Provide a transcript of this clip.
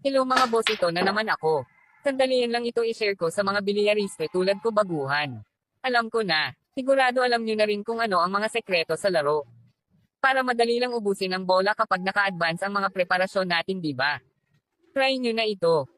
Hello mga boss, ito na naman ako. Sandalian lang ito i-share ko sa mga bilyariste tulad ko baguhan. Alam ko na, sigurado alam nyo na rin kung ano ang mga sekreto sa laro. Para madali lang ubusin ang bola kapag naka-advance ang mga preparasyon natin, di ba? Try nyo na ito.